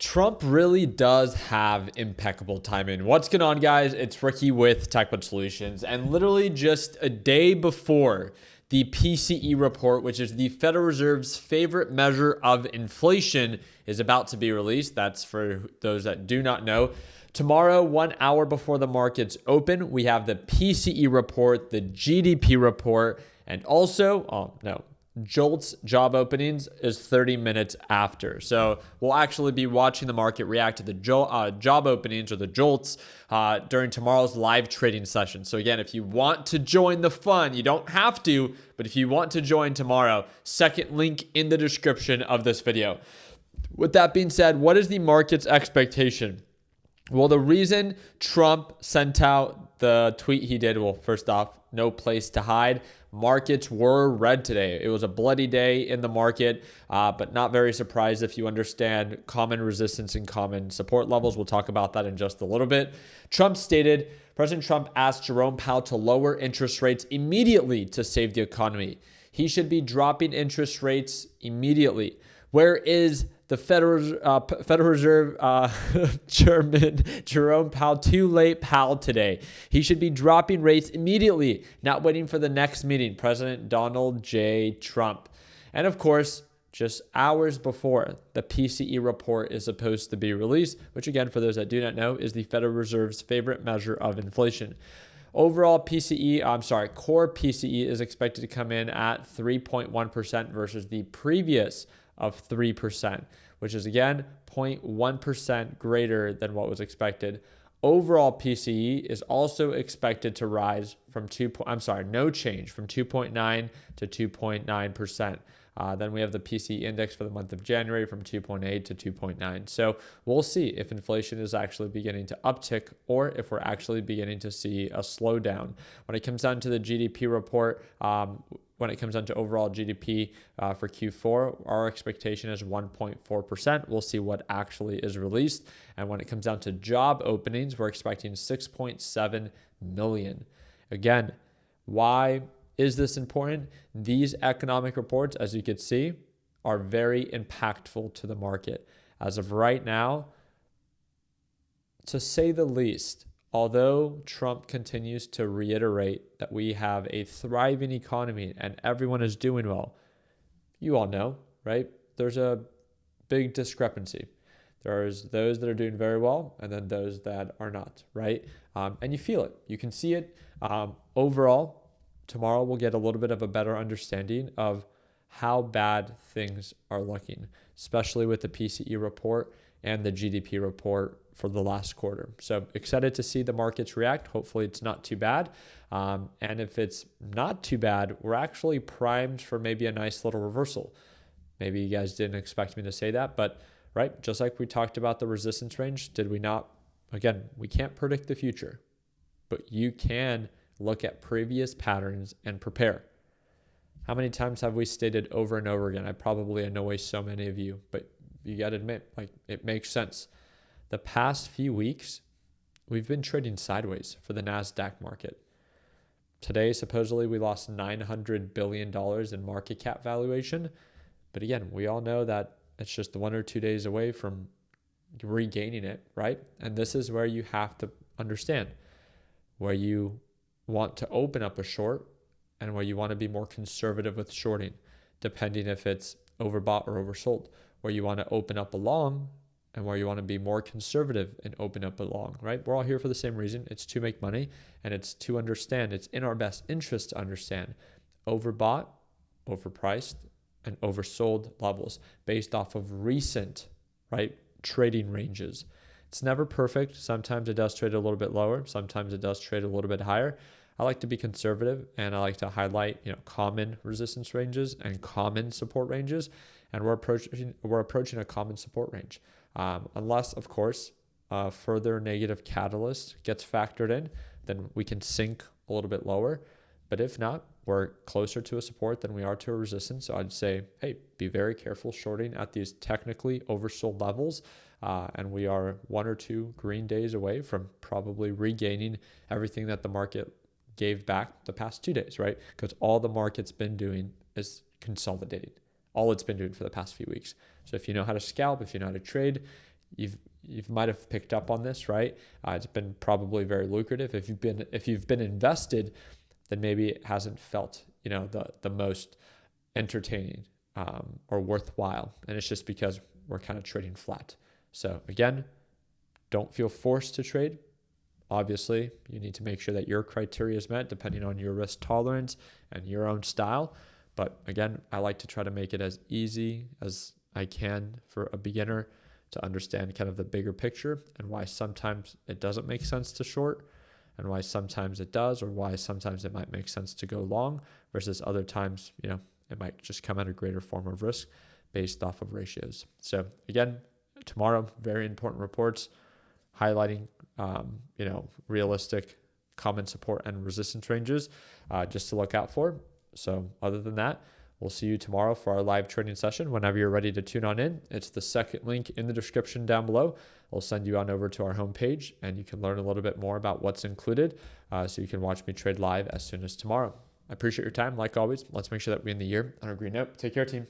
Trump really does have impeccable timing. What's going on, guys? It's Ricky with TechBud Solutions, and literally just a day before the PCE report, which is the Federal Reserve's favorite measure of inflation, is about to be released. That's for those that do not know. Tomorrow, 1 hour before the markets open, we have the PCE report, the GDP report, and also, JOLTS job openings is 30 minutes after. So we'll actually be watching the market react to the job openings or the JOLTS during tomorrow's live trading session. So again, if you want to join the fun, you don't have to, but if you want to join tomorrow, second link in the description of this video. With that being said, what is the market's expectation? Well, the reason Trump sent out the tweet he did, well, first off, no place to hide. Markets were red today. It was a bloody day in the market, but not very surprised if you understand common resistance and common support levels. We'll talk about that in just a little bit. President Trump asked Jerome Powell to lower interest rates immediately to save the economy. He should be dropping interest rates immediately. Where is the Federal Reserve Chairman Jerome Powell? Too late, Powell, today. He should be dropping rates immediately, not waiting for the next meeting. President Donald J. Trump. And of course, just hours before the PCE report is supposed to be released, which again, for those that do not know, is the Federal Reserve's favorite measure of inflation. Overall core PCE is expected to come in at 3.1% versus the previous of 3%, which is again 0.1% greater than what was expected. Overall PCE is also expected to rise from no change from 2.9 to 2.9%. Then we have the PCE index for the month of January from 2.8 to 2.9. So we'll see if inflation is actually beginning to uptick or if we're actually beginning to see a slowdown. When it comes down to the GDP report, when it comes down to overall GDP for Q4, our expectation is 1.4%. We'll see what actually is released. And when it comes down to job openings, we're expecting 6.7 million. Again, why is this important? These economic reports, as you can see, are very impactful to the market. As of right now, to say the least, although Trump continues to reiterate that we have a thriving economy and everyone is doing well, you all know, right? There's a big discrepancy. There's those that are doing very well and then those that are not, right? And you feel it. You can see it. Overall, tomorrow we'll get a little bit of a better understanding of how bad things are looking, especially with the PCE report and the GDP report for the last quarter. So excited to see the markets react. Hopefully it's not too bad. And if it's not too bad, we're actually primed for maybe a nice little reversal. Maybe you guys didn't expect me to say that, but right, just like we talked about the resistance range, did we not? Again, we can't predict the future, but you can look at previous patterns and prepare. How many times have we stated over and over again? I probably annoy so many of you, but you got to admit, it makes sense. The past few weeks, we've been trading sideways for the NASDAQ market. Today, supposedly, we lost $900 billion in market cap valuation. But again, we all know that it's just 1 or 2 days away from regaining it, right? And this is where you have to understand where you want to open up a short and where you want to be more conservative with shorting, depending if it's overbought or oversold, where you want to open up a long and where you want to be more conservative and open up a long, right? We're all here for the same reason. It's to make money and it's to understand. It's in our best interest to understand overbought, overpriced, and oversold levels based off of recent, right, trading ranges. It's never perfect. Sometimes it does trade a little bit lower. Sometimes it does trade a little bit higher. I like to be conservative and I like to highlight, common resistance ranges and common support ranges. And we're approaching a common support range. Unless, of course, a further negative catalyst gets factored in, then we can sink a little bit lower. But if not, we're closer to a support than we are to a resistance. So I'd say, hey, be very careful shorting at these technically oversold levels. And we are 1 or 2 green days away from probably regaining everything that the market gave back the past 2 days, right? Because all the market's been doing is consolidating. All it's been doing for the past few weeks. So if you know how to scalp, if you know how to trade, you might have picked up on this, right? It's been probably very lucrative. If you've been invested, then maybe it hasn't felt, the most entertaining or worthwhile. And it's just because we're kind of trading flat. So again, don't feel forced to trade. Obviously, you need to make sure that your criteria is met depending on your risk tolerance and your own style. But again, I like to try to make it as easy as I can for a beginner to understand kind of the bigger picture and why sometimes it doesn't make sense to short and why sometimes it does, or why sometimes it might make sense to go long versus other times, it might just come at a greater form of risk based off of ratios. So again, tomorrow, very important reports highlighting, realistic common support and resistance ranges just to look out for. So other than that, we'll see you tomorrow for our live trading session. Whenever you're ready to tune on in, it's the second link in the description down below. I'll send you on over to our homepage and you can learn a little bit more about what's included so you can watch me trade live as soon as tomorrow. I appreciate your time. Like always, let's make sure that we end the year on a green note. Take care, team.